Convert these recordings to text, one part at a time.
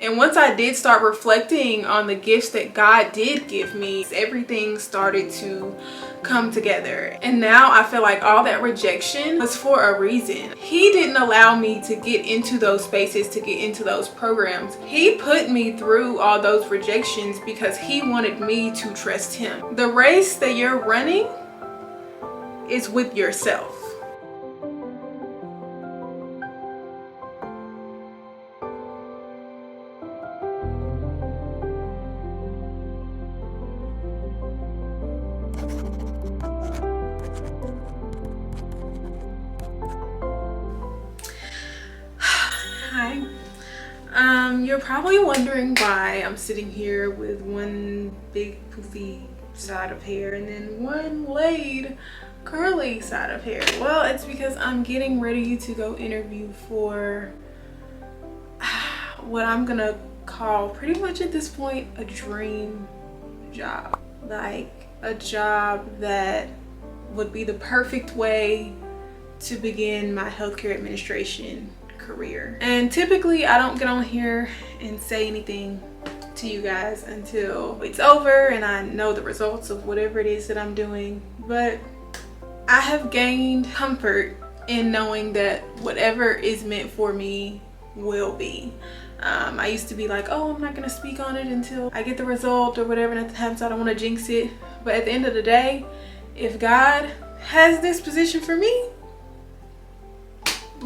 And once I did start reflecting on the gifts that God did give me, everything started to come together. And now I feel like all that rejection was for a reason. He didn't allow me to get into those spaces, to get into those programs. He put me through all those rejections because he wanted me to trust him. The race that you're running is with yourself. Hi. You're probably wondering why I'm sitting here with one big poofy side of hair and then one laid curly side of hair. Well, it's because I'm getting ready to go interview for what I'm gonna call pretty much at this point a dream job. Like a job that would be the perfect way to begin my healthcare administration career. And typically I don't get on here and say anything to you guys until it's over and I know the results of whatever it is that I'm doing, but I have gained comfort in knowing that whatever is meant for me will be. I used to be like, oh, I'm not gonna speak on it until I get the result or whatever, nothing happens, I don't want to jinx it. But at the end of the day, if God has this position for me,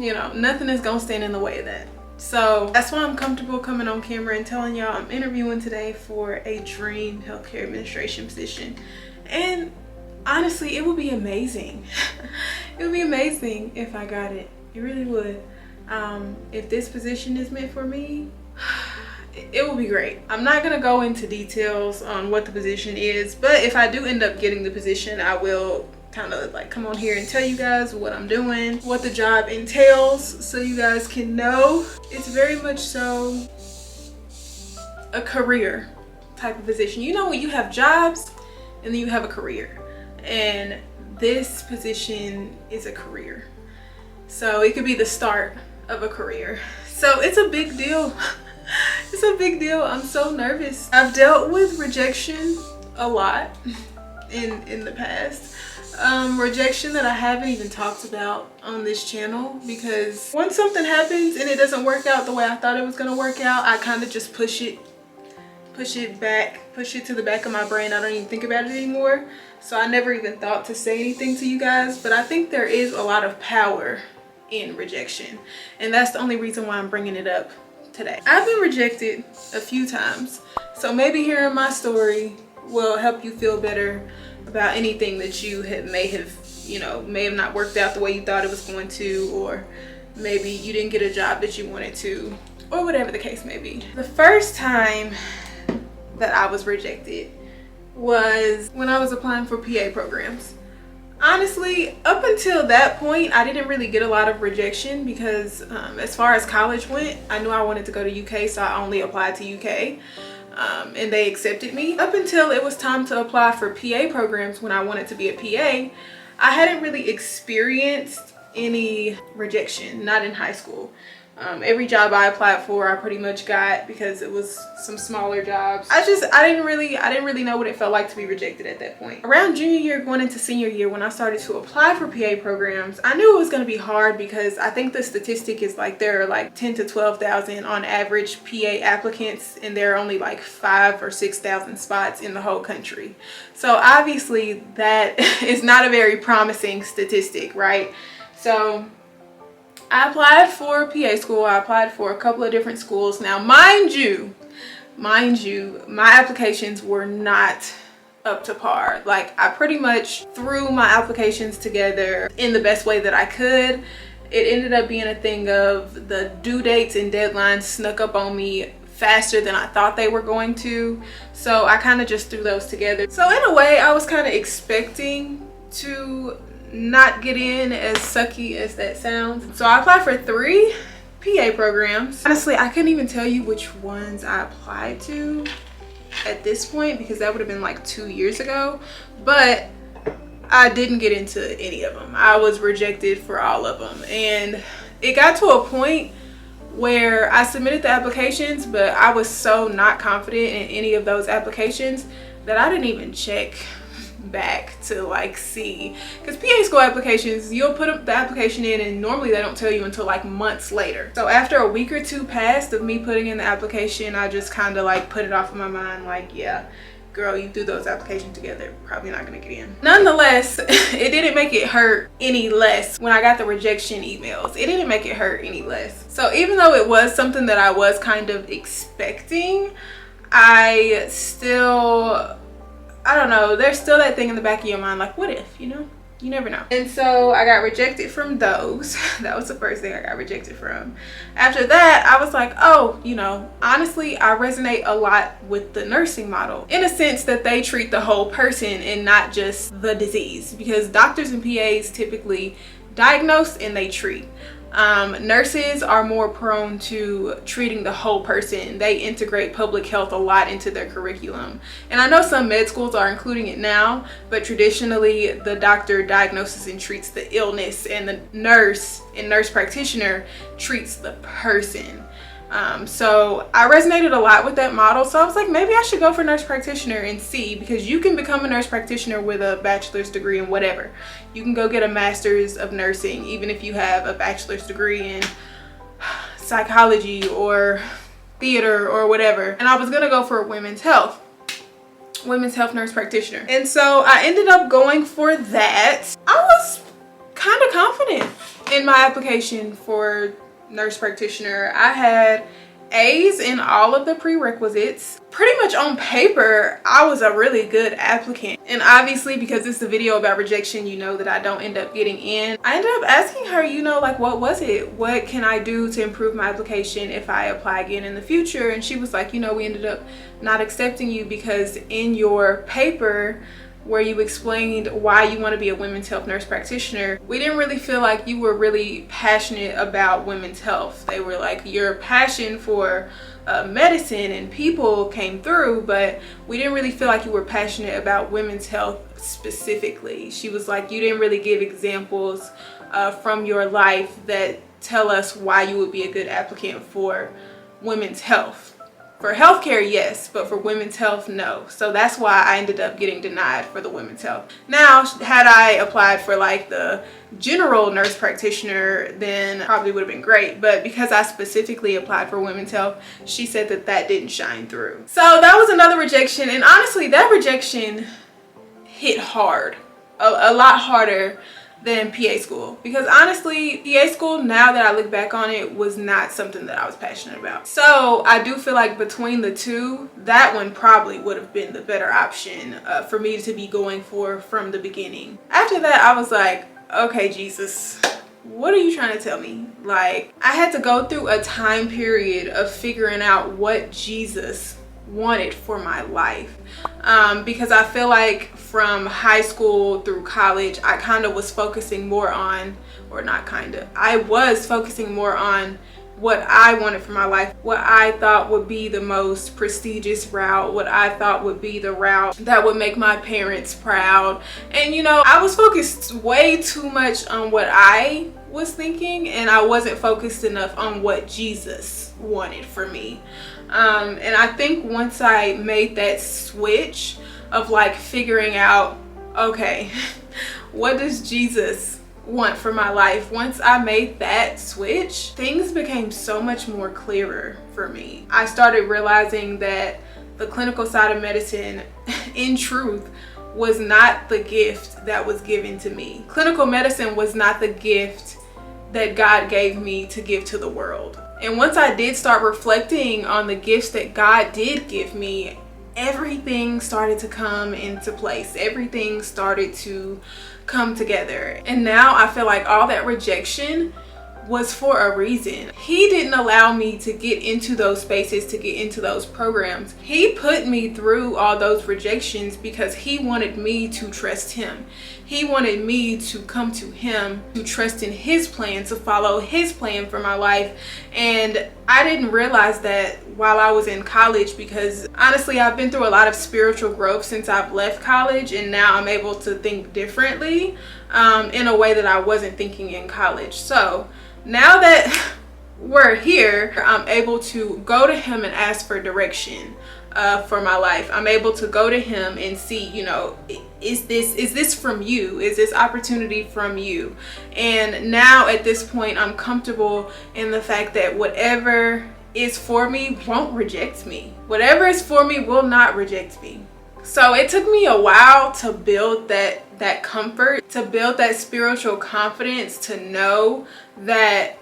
you know, nothing is gonna stand in the way of that. So that's why I'm comfortable coming on camera and telling y'all I'm interviewing today for a dream healthcare administration position. And honestly, it would be amazing. It would be amazing if I got it. It really would. If this position is meant for me, it will be great. I'm not gonna go into details on what the position is, but if I do end up getting the position, I will kind of like come on here and tell you guys what I'm doing, what the job entails, so you guys can know. It's very much so a career type of position. You know, when you have jobs and then you have a career, and this position is a career. So it could be the start of a career. So it's a big deal. It's a big deal. I'm so nervous. I've dealt with rejection a lot in the past. Rejection that I haven't even talked about on this channel, because once something happens and it doesn't work out the way I thought it was gonna work out, I kind of just push it to the back of my brain. I don't even think about it anymore. So I never even thought to say anything to you guys, but I think there is a lot of power in rejection, and that's the only reason why I'm bringing it up today. I've been rejected a few times, so maybe hearing my story will help you feel better about anything that you may have not worked out the way you thought it was going to, or maybe you didn't get a job that you wanted to, or whatever the case may be. The first time that I was rejected was when I was applying for PA programs. Honestly, up until that point, I didn't really get a lot of rejection because as far as college went, I knew I wanted to go to UK, so I only applied to UK. And they accepted me. Up until it was time to apply for PA programs when I wanted to be a PA, I hadn't really experienced any rejection, not in high school. Every job I applied for, I pretty much got, because it was some smaller jobs. I didn't really know what it felt like to be rejected at that point. Around junior year, going into senior year, when I started to apply for PA programs, I knew it was going to be hard, because I think the statistic is like there are like 10 to 12,000 on average PA applicants, and there are only like 5,000 or 6,000 spots in the whole country. So obviously that is not a very promising statistic, right? So I applied for PA school. I applied for a couple of different schools. Now, mind you, my applications were not up to par. Like, I pretty much threw my applications together in the best way that I could. It ended up being a thing of the due dates and deadlines snuck up on me faster than I thought they were going to. So I kind of just threw those together. So in a way, I was kind of expecting to not get in, as sucky as that sounds. So I applied for 3 PA programs. Honestly, I couldn't even tell you which ones I applied to at this point, because that would have been like 2 years ago, but I didn't get into any of them. I was rejected for all of them, and it got to a point where I submitted the applications, but I was so not confident in any of those applications that I didn't even check back to like see, because PA school applications, you'll put the application in and normally they don't tell you until like months later. So after a week or two passed of me putting in the application, I just kind of like put it off of my mind, like, yeah, girl, you threw those applications together, probably not gonna get in. Nonetheless, it didn't make it hurt any less when I got the rejection emails. It didn't make it hurt any less. So even though it was something that I was kind of expecting, I still, I don't know, there's still that thing in the back of your mind, like, what if, you know? You never know. And so I got rejected from those. That was the first thing I got rejected from. After that, I was like, oh, you know, honestly, I resonate a lot with the nursing model in a sense that they treat the whole person and not just the disease, because doctors and PAs typically diagnose and they treat. Nurses are more prone to treating the whole person. They integrate public health a lot into their curriculum. And I know some med schools are including it now, but traditionally the doctor diagnoses and treats the illness, and the nurse and nurse practitioner treats the person. So I resonated a lot with that model. So I was like, maybe I should go for nurse practitioner and see, because you can become a nurse practitioner with a bachelor's degree in whatever. You can go get a master's of nursing, even if you have a bachelor's degree in psychology or theater or whatever. And I was gonna go for women's health nurse practitioner. And so I ended up going for that. I was kind of confident in my application for nurse practitioner. I had A's in all of the prerequisites. Pretty much on paper, I was a really good applicant. And obviously, because it's a video about rejection, you know that I don't end up getting in. I ended up asking her, you know, like, what was it? What can I do to improve my application if I apply again in the future? And she was like, you know, we ended up not accepting you because in your paper where you explained why you want to be a women's health nurse practitioner, we didn't really feel like you were really passionate about women's health. They were like, your passion for medicine and people came through, but we didn't really feel like you were passionate about women's health specifically. She was like, you didn't really give examples from your life that tell us why you would be a good applicant for women's health. For healthcare, yes, but for women's health, no. So that's why I ended up getting denied for the women's health. Now, had I applied for like the general nurse practitioner, then probably would have been great. But because I specifically applied for women's health, she said that that didn't shine through. So that was another rejection. And honestly, that rejection hit hard, a lot harder than PA school, because honestly, PA school, now that I look back on it, was not something that I was passionate about. So I do feel like between the two, that one probably would have been the better option for me to be going for from the beginning. After that, I was like, okay, Jesus, what are you trying to tell me? Like, I had to go through a time period of figuring out what Jesus wanted for my life, because I feel like from high school through college, I kind of was focusing more on, or not kind of, I was focusing more on what I wanted for my life, what I thought would be the most prestigious route, what I thought would be the route that would make my parents proud. And you know, I was focused way too much on what I was thinking, and I wasn't focused enough on what Jesus wanted for me. And I think once I made that switch of like figuring out, okay, what does Jesus want for my life? Once I made that switch, things became so much more clearer for me. I started realizing that the clinical side of medicine, in truth, was not the gift that was given to me. Clinical medicine was not the gift that God gave me to give to the world. And once I did start reflecting on the gifts that God did give me, everything started to come into place. Everything started to come together. And now I feel like all that rejection was for a reason. He didn't allow me to get into those spaces, to get into those programs. He put me through all those rejections because he wanted me to trust him. He wanted me to come to him, to trust in his plan, to follow his plan for my life. And I didn't realize that while I was in college, because honestly, I've been through a lot of spiritual growth since I've left college, and now I'm able to think differently in a way that I wasn't thinking in college. So now that we're here, I'm able to go to him and ask for direction for my life. I'm able to go to him and see, you know, is this from you? Is this opportunity from you? And now at this point, I'm comfortable in the fact that whatever is for me won't reject me. Whatever is for me will not reject me. So it took me a while to build that comfort, to build that spiritual confidence, to know that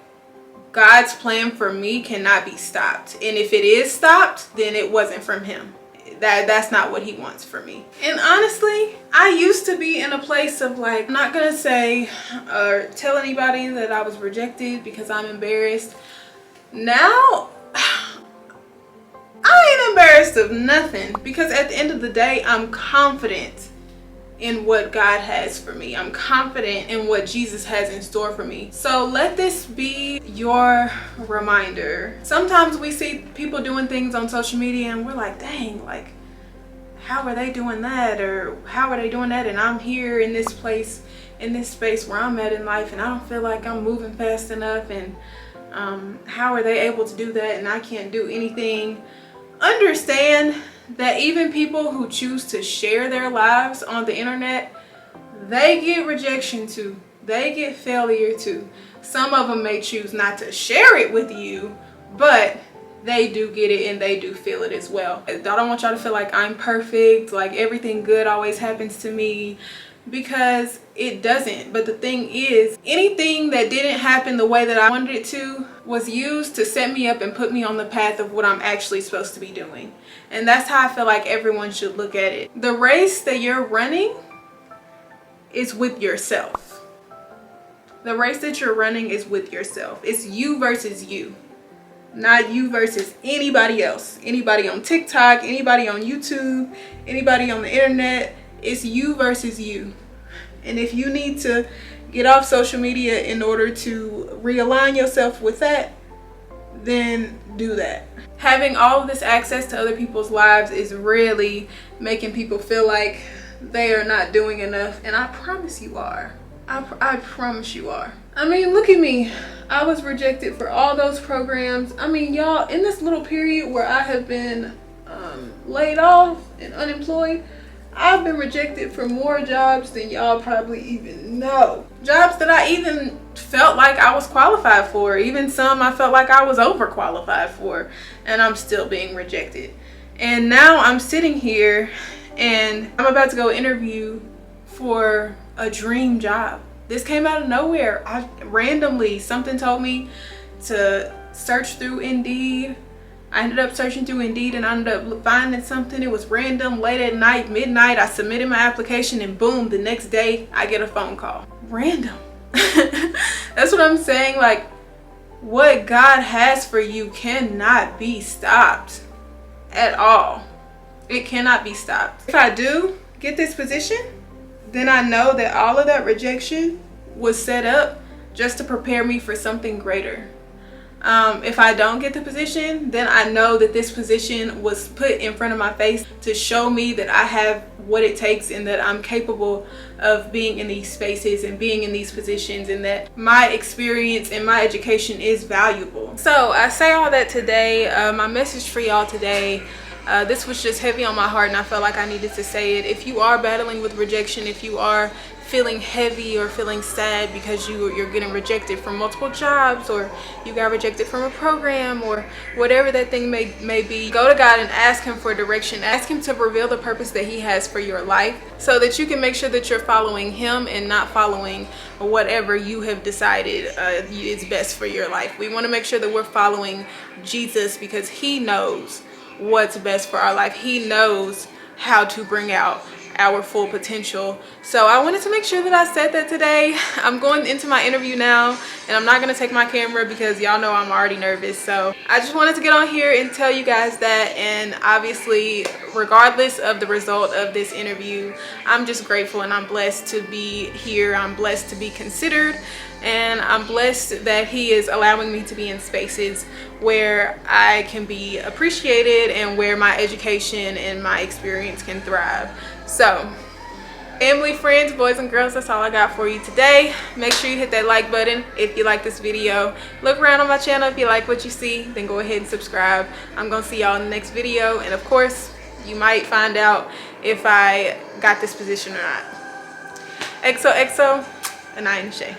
God's plan for me cannot be stopped. And if it is stopped, then it wasn't from him. That's not what he wants for me. And honestly, I used to be in a place of like, I'm not gonna say or tell anybody that I was rejected because I'm embarrassed. Now, I ain't embarrassed of nothing, because at the end of the day, I'm confident in what God has for me. I'm confident in what Jesus has in store for me. So let this be your reminder. Sometimes we see people doing things on social media and we're like, dang, like, how are they doing that? Or how are they doing that? And I'm here in this place, in this space where I'm at in life, and I don't feel like I'm moving fast enough. And how are they able to do that and I can't do anything? Understand that even people who choose to share their lives on the internet, they get rejection too. They get failure too. Some of them may choose not to share it with you, but they do get it and they do feel it as well. I don't want y'all to feel like I'm perfect, like everything good always happens to me, because it doesn't. But the thing is, anything that didn't happen the way that I wanted it to was used to set me up and put me on the path of what I'm actually supposed to be doing. And that's how I feel like everyone should look at it. The race that you're running is with yourself. The race that you're running is with yourself. It's you versus you, not you versus anybody else. Anybody on TikTok, anybody on YouTube, anybody on the internet. It's you versus you. And if you need to get off social media in order to realign yourself with that, then do that. Having all of this access to other people's lives is really making people feel like they are not doing enough. And I promise you are. I promise you are. I mean, look at me. I was rejected for all those programs. I mean, y'all, in this little period where I have been laid off and unemployed, I've been rejected for more jobs than y'all probably even know. Jobs that I even felt like I was qualified for. Even some I felt like I was overqualified for. And I'm still being rejected. And now I'm sitting here and I'm about to go interview for a dream job. This came out of nowhere. Randomly, something told me to search through Indeed. I ended up searching through Indeed and I ended up finding something. It was random, late at night, midnight. I submitted my application and boom, the next day I get a phone call. Random. That's what I'm saying. Like, what God has for you cannot be stopped at all. It cannot be stopped. If I do get this position, then I know that all of that rejection was set up just to prepare me for something greater. If I don't get the position, then I know that this position was put in front of my face to show me that I have what it takes and that I'm capable of being in these spaces and being in these positions, and that my experience and my education is valuable. So I say all that today. My message for y'all today, this was just heavy on my heart and I felt like I needed to say it. If you are battling with rejection, if you are feeling heavy or feeling sad because you're getting rejected from multiple jobs, or you got rejected from a program, or whatever that thing may be, go to God and ask him for direction. Ask him to reveal the purpose that he has for your life, so that you can make sure that you're following him and not following whatever you have decided is best for your life. We want to make sure that we're following Jesus, because he knows what's best for our life. He knows how to bring out our full potential. So I wanted to make sure that I said that today. I'm going into my interview now and I'm not going to take my camera because y'all know I'm already nervous. So I just wanted to get on here and tell you guys that. And obviously, regardless of the result of this interview, I'm just grateful and I'm blessed to be here. I'm blessed to be considered, and I'm blessed that he is allowing me to be in spaces where I can be appreciated and where my education and my experience can thrive. So Family, friends, boys and girls, that's all I got for you today. Make sure you hit that like button if you like this video. Look around on my channel. If you like what you see, then go ahead and subscribe. I'm gonna see y'all in the next video, and of course you might find out if I got this position or not. XOXO, Aniyah and Shay.